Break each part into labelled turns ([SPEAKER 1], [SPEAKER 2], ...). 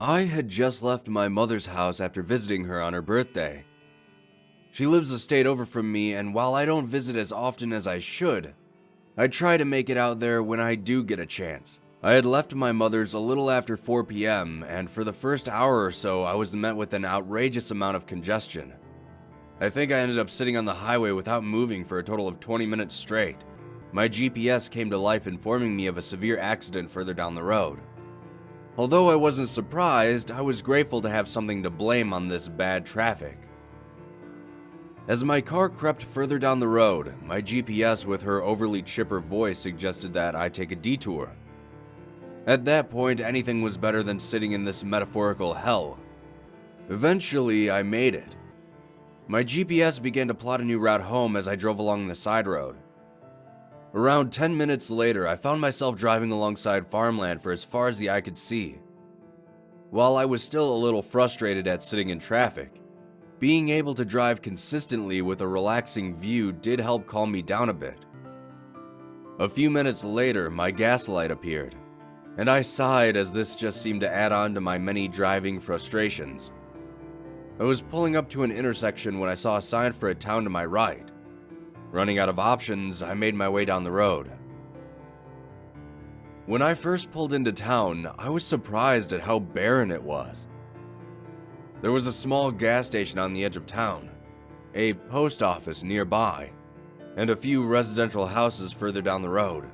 [SPEAKER 1] I had just left my mother's house after visiting her on her birthday. She lives a state over from me, and while I don't visit as often as I should, I try to make it out there when I do get a chance. I had left my mother's a little after 4 p.m., and for the first hour or so, I was met with an outrageous amount of congestion. I think I ended up sitting on the highway without moving for a total of 20 minutes straight. My GPS came to life informing me of a severe accident further down the road. Although I wasn't surprised, I was grateful to have something to blame on this bad traffic. As my car crept further down the road, my GPS with her overly chipper voice suggested that I take a detour. At that point, anything was better than sitting in this metaphorical hell. Eventually, I made it. My GPS began to plot a new route home as I drove along the side road. Around 10 minutes later, I found myself driving alongside farmland for as far as the eye could see. While I was still a little frustrated at sitting in traffic, being able to drive consistently with a relaxing view did help calm me down a bit. A few minutes later, my gas light appeared, and I sighed as this just seemed to add on to my many driving frustrations. I was pulling up to an intersection when I saw a sign for a town to my right. Running out of options, I made my way down the road. When I first pulled into town, I was surprised at how barren it was. There was a small gas station on the edge of town, a post office nearby, and a few residential houses further down the road.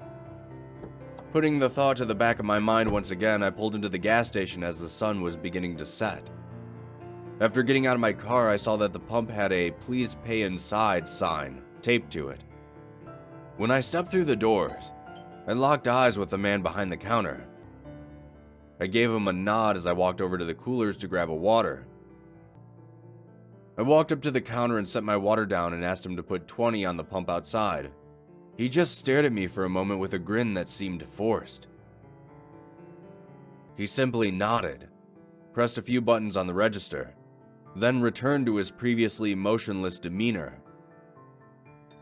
[SPEAKER 1] Putting the thought to the back of my mind once again, I pulled into the gas station as the sun was beginning to set. After getting out of my car, I saw that the pump had a "Please pay inside" sign taped to it. When I stepped through the doors, I locked eyes with the man behind the counter. I gave him a nod as I walked over to the coolers to grab a water. I walked up to the counter and set my water down and asked him to put 20 on the pump outside. He just stared at me for a moment with a grin that seemed forced. He simply nodded, pressed a few buttons on the register, then returned to his previously motionless demeanor.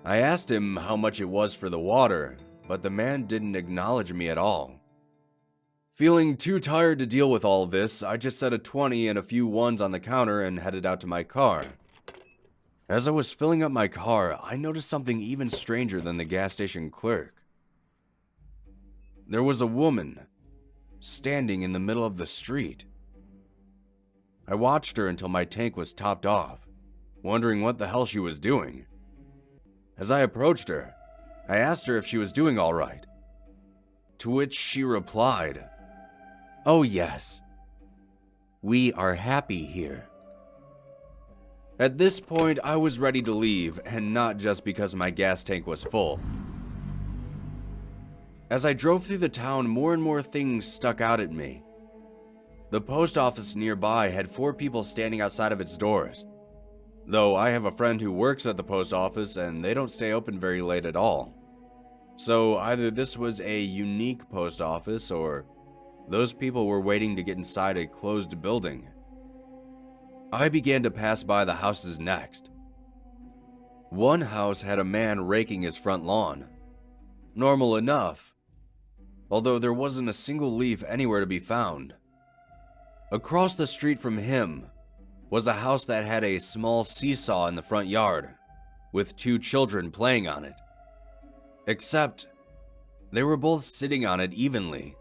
[SPEAKER 1] I asked him how much it was for the water, but the man didn't acknowledge me at all. Feeling too tired to deal with all this, I just set a 20 and a few ones on the counter and headed out to my car. As I was filling up my car, I noticed something even stranger than the gas station clerk. There was a woman standing in the middle of the street. I watched her until my tank was topped off, wondering what the hell she was doing. As I approached her, I asked her if she was doing all right, to which she replied, "Oh yes, we are happy here." At this point, I was ready to leave, and not just because my gas tank was full. As I drove through the town, more and more things stuck out at me. The post office nearby had 4 people standing outside of its doors. Though I have a friend who works at the post office and they don't stay open very late at all. So either this was a unique post office or those people were waiting to get inside a closed building. I began to pass by the houses next. One house had a man raking his front lawn. Normal enough, although there wasn't a single leaf anywhere to be found. Across the street from him was a house that had a small seesaw in the front yard, with 2 children playing on it. Except, they were both sitting on it evenly,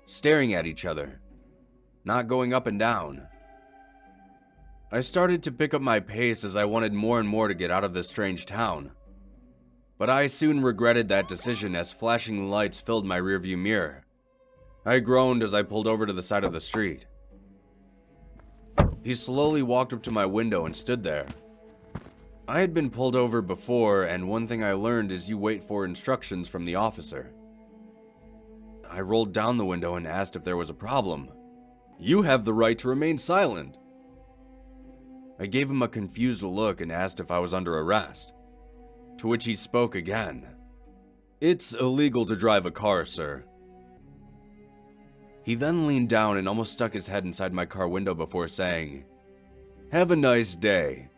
[SPEAKER 1] staring at each other, not going up and down. I started to pick up my pace as I wanted more and more to get out of this strange town. But I soon regretted that decision as flashing lights filled my rearview mirror. I groaned as I pulled over to the side of the street. He slowly walked up to my window and stood there. I had been pulled over before, and one thing I learned is you wait for instructions from the officer. I rolled down the window and asked if there was a problem. "You have the right to remain silent." I gave him a confused look and asked if I was under arrest, to which he spoke again. "It's illegal to drive a car, sir." He then leaned down and almost stuck his head inside my car window before saying, "Have a nice day."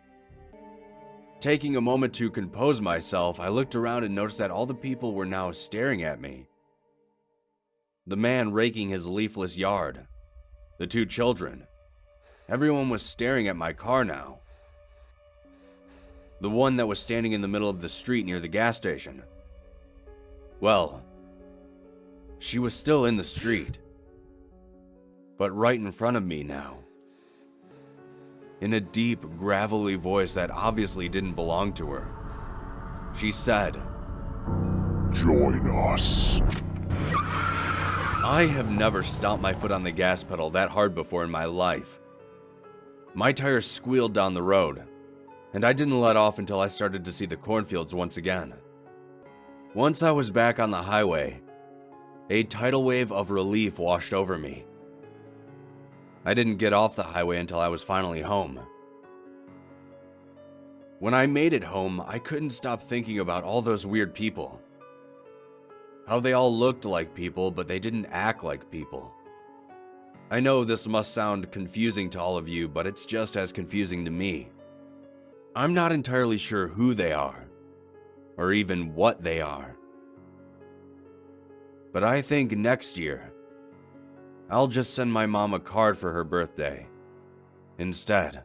[SPEAKER 1] Taking a moment to compose myself, I looked around and noticed that all the people were now staring at me. The man raking his leafless yard, the two children. Everyone was staring at my car now. The one that was standing in the middle of the street near the gas station. Well, she was still in the street, but right in front of me now. In a deep, gravelly voice that obviously didn't belong to her, she said,
[SPEAKER 2] "Join us."
[SPEAKER 1] I have never stomped my foot on the gas pedal that hard before in my life. My tires squealed down the road, and I didn't let off until I started to see the cornfields once again. Once I was back on the highway, a tidal wave of relief washed over me. I didn't get off the highway until I was finally home. When I made it home, I couldn't stop thinking about all those weird people. How they all looked like people, but they didn't act like people. I know this must sound confusing to all of you, but it's just as confusing to me. I'm not entirely sure who they are, or even what they are. But I think next year, I'll just send my mom a card for her birthday instead.